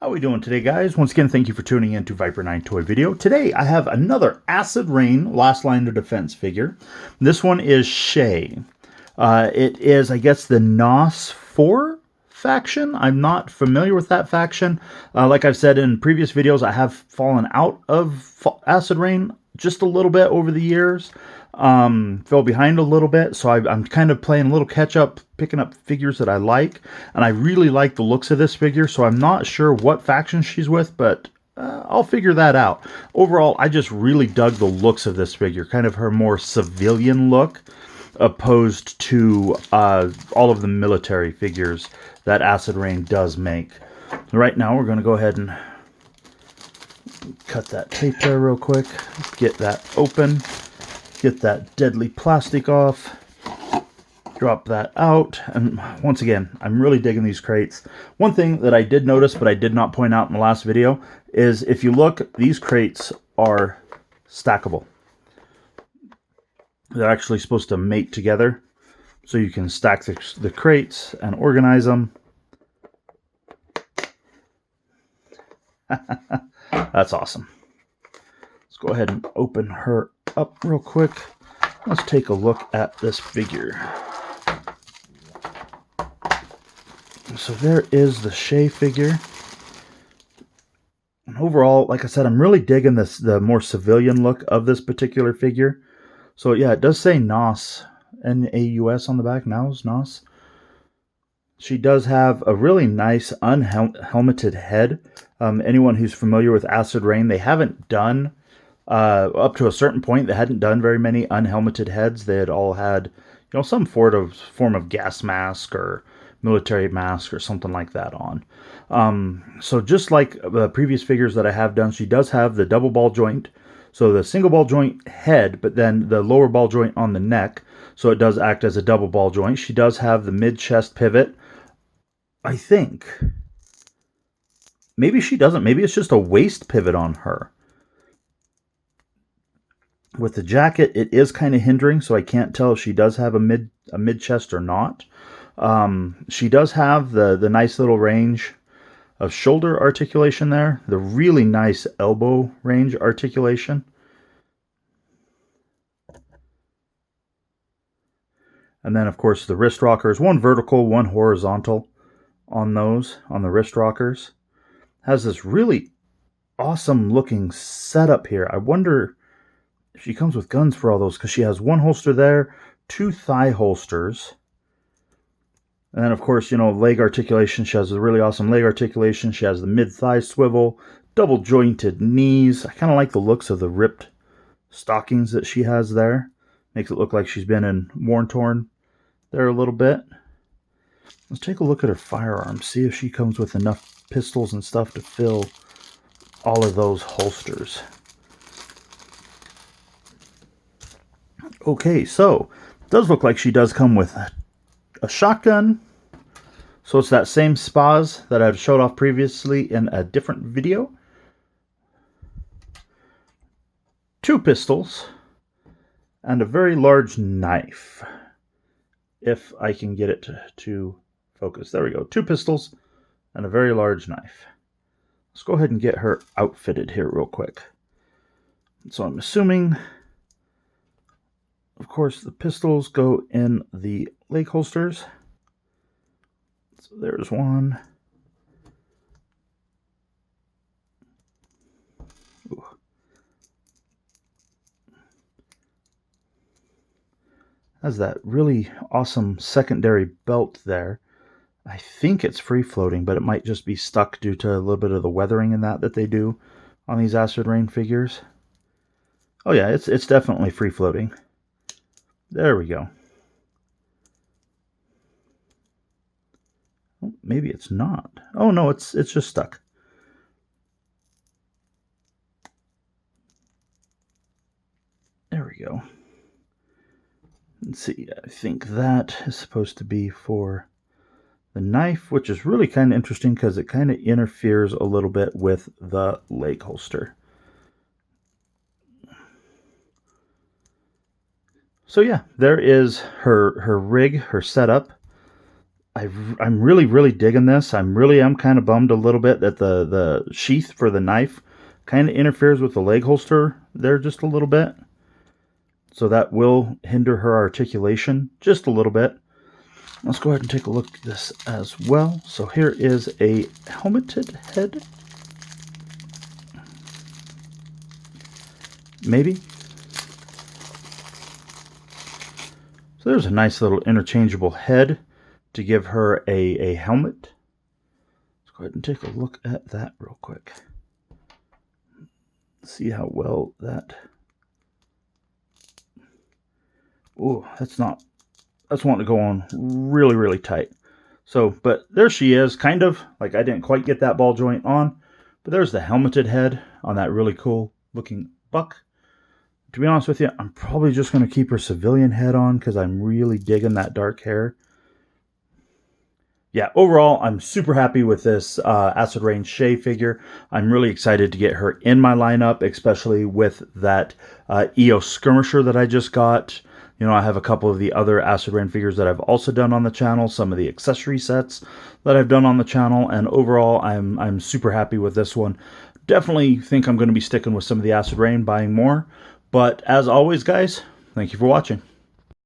How are we doing today, guys? Once again, thank you for tuning in to Viper 9 Toy Video. Today, I have another Acid Rain Last Line of Defense figure. This one is Shea. It is, I guess, the NOS 4 faction. I'm not familiar with that faction. Like I've said in previous videos, I have fallen out of Acid Rain just a little bit over the years. Fell behind a little bit, so I'm kind of playing a little catch up, picking up figures that I like, and I really like the looks of this figure, so I'm not sure what faction she's with, but I'll figure that out. Overall, I just really dug the looks of this figure, kind of her more civilian look, opposed to all of the military figures that Acid Rain does make. Right now, we're going to go ahead and cut that tape there real quick, get that open. Get that deadly plastic off, drop that out, and once again, I'm really digging these crates. One thing that I did notice, but I did not point out in the last video, is if you look, these crates are stackable. They're actually supposed to mate together, so you can stack the crates and organize them. That's awesome. Let's go ahead and open her up real quick. Let's take a look at this figure. So there is the Shea figure. And overall, like I said, I'm really digging the more civilian look of this particular figure. So yeah, it does say NOS, N-A-U-S on the back, NOS. She does have a really nice unhelmeted head. Anyone who's familiar with Acid Rain, they haven't done up to a certain point, they hadn't done very many unhelmeted heads. They had all had, some form of gas mask or military mask or something like that on. So just like the previous figures that I have done, she does have the double ball joint. So the single ball joint head, but then the lower ball joint on the neck. So it does act as a double ball joint. She does have the mid-chest pivot. I think. Maybe she doesn't. Maybe it's just a waist pivot on her. With the jacket, it is kind of hindering, so I can't tell if she does have a mid chest or not. She does have the nice little range of shoulder articulation there, the really nice elbow range articulation. And then, of course, the wrist rockers, one vertical, one horizontal on the wrist rockers. Has this really awesome looking setup here. I wonder if she comes with guns for all those, because she has one holster there, two thigh holsters. And then, of course, leg articulation. She has a really awesome leg articulation. She has the mid-thigh swivel, double jointed knees. I kind of like the looks of the ripped stockings that she has there. Makes it look like she's been in worn torn there a little bit. Let's take a look at her firearms, see if she comes with enough pistols and stuff to fill all of those holsters. Okay, so it does look like she does come with a shotgun. So it's that same SPAS that I've showed off previously in a different video. Two pistols and a very large knife. If I can get it to focus. There we go. Two pistols and a very large knife. Let's go ahead and get her outfitted here real quick. So I'm assuming, of course, the pistols go in the leg holsters. So there's one. Ooh. Has that really awesome secondary belt there. I think it's free floating, but it might just be stuck due to a little bit of the weathering in that they do on these Acid Rain figures. Oh yeah, it's definitely free floating. There we go. Oh, maybe it's not. Oh no, it's just stuck. There we go. Let's see, I think that is supposed to be for the knife, which is really kind of interesting because it kind of interferes a little bit with the leg holster. So yeah, there is her rig, her setup. I'm really, really digging this. I'm kind of bummed a little bit that the sheath for the knife kind of interferes with the leg holster there just a little bit. So that will hinder her articulation just a little bit. Let's go ahead and take a look at this as well. So here is a helmeted head. Maybe. So there's a nice little interchangeable head to give her a helmet. Let's go ahead and take a look at that real quick. See how well that... Oh, that's wanting to go on really, really tight. So, but there she is, kind of. Like, I didn't quite get that ball joint on, but there's the helmeted head on that really cool looking buck. To be honest with you, I'm probably just going to keep her civilian head on because I'm really digging that dark hair. Yeah, overall, I'm super happy with this Acid Rain Shea figure. I'm really excited to get her in my lineup, especially with that EOS Skirmisher that I just got. You know, I have a couple of the other Acid Rain figures that I've also done on the channel, some of the accessory sets that I've done on the channel, and overall, I'm super happy with this one. Definitely think I'm going to be sticking with some of the Acid Rain, buying more. But as always, guys, thank you for watching.